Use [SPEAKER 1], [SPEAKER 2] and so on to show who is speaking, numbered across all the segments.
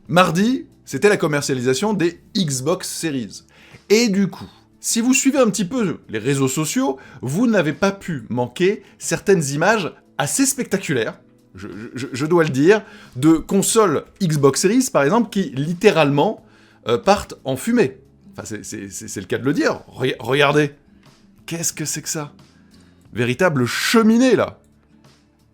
[SPEAKER 1] Mardi, c'était la commercialisation des Xbox Series. Et du coup, si vous suivez un petit peu les réseaux sociaux, vous n'avez pas pu manquer certaines images assez spectaculaires, je dois le dire, de consoles Xbox Series, par exemple, qui littéralement partent en fumée. Enfin, c'est le cas de le dire. Regardez. Qu'est-ce que c'est que ça ? Véritable cheminée, là.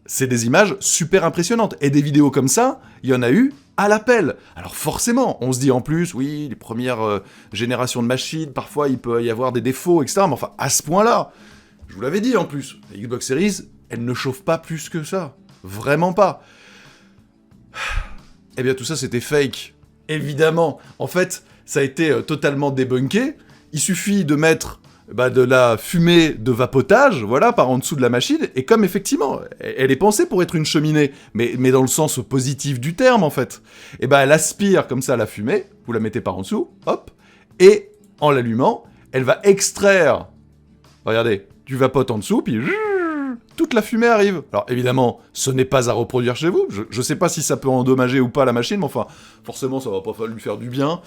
[SPEAKER 1] C'est des images super impressionnantes. Et des vidéos comme ça, il y en a eu à l'appel. Alors forcément, on se dit en plus, oui, les premières générations de machines, parfois il peut y avoir des défauts, etc. Mais enfin, à ce point-là, je vous l'avais dit en plus, la Xbox Series, elle ne chauffe pas plus que ça. Vraiment pas. Eh bien tout ça, c'était fake. Évidemment. En fait, ça a été totalement débunké. Il suffit de mettre de la fumée de vapotage, voilà, par en dessous de la machine, et comme effectivement, elle est pensée pour être une cheminée, mais dans le sens positif du terme, en fait, et elle aspire comme ça la fumée, vous la mettez par en dessous, hop, et en l'allumant, elle va extraire, regardez, du vapote en dessous, puis toute la fumée arrive. Alors évidemment, ce n'est pas à reproduire chez vous, je sais pas si ça peut endommager ou pas la machine, mais enfin, forcément ça va pas lui faire du bien.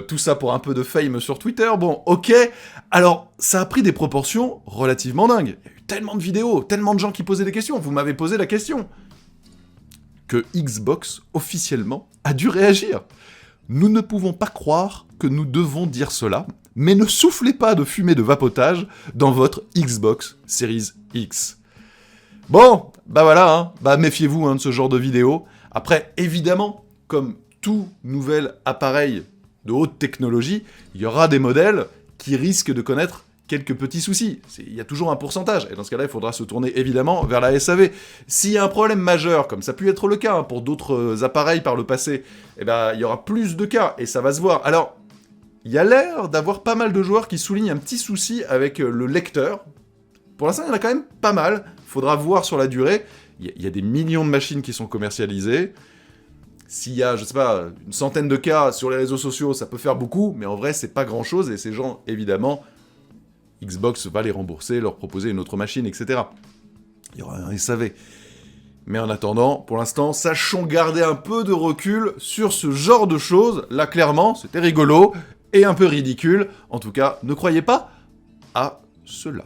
[SPEAKER 1] Tout ça pour un peu de fame sur Twitter, bon, ok. Alors, ça a pris des proportions relativement dingues. Il y a eu tellement de vidéos, tellement de gens qui posaient des questions, vous m'avez posé la question. Que Xbox, officiellement, a dû réagir. Nous ne pouvons pas croire que nous devons dire cela, mais ne soufflez pas de fumée de vapotage dans votre Xbox Series X. Bon, voilà, méfiez-vous de ce genre de vidéos. Après, évidemment, comme tout nouvel appareil de haute technologie, il y aura des modèles qui risquent de connaître quelques petits soucis. Il y a toujours un pourcentage, et dans ce cas-là, il faudra se tourner évidemment vers la SAV. S'il y a un problème majeur, comme ça a pu être le cas pour d'autres appareils par le passé, il y aura plus de cas, et ça va se voir. Alors, il y a l'air d'avoir pas mal de joueurs qui soulignent un petit souci avec le lecteur. Pour l'instant, il y en a quand même pas mal. Faudra voir sur la durée. Il y a des millions de machines qui sont commercialisées. S'il y a, je sais pas, une centaine de cas sur les réseaux sociaux, ça peut faire beaucoup, mais en vrai, c'est pas grand-chose, et ces gens, évidemment, Xbox va les rembourser, leur proposer une autre machine, etc. Il y aura un SAV. Mais en attendant, pour l'instant, sachons garder un peu de recul sur ce genre de choses. Là, clairement, c'était rigolo et un peu ridicule. En tout cas, ne croyez pas à cela.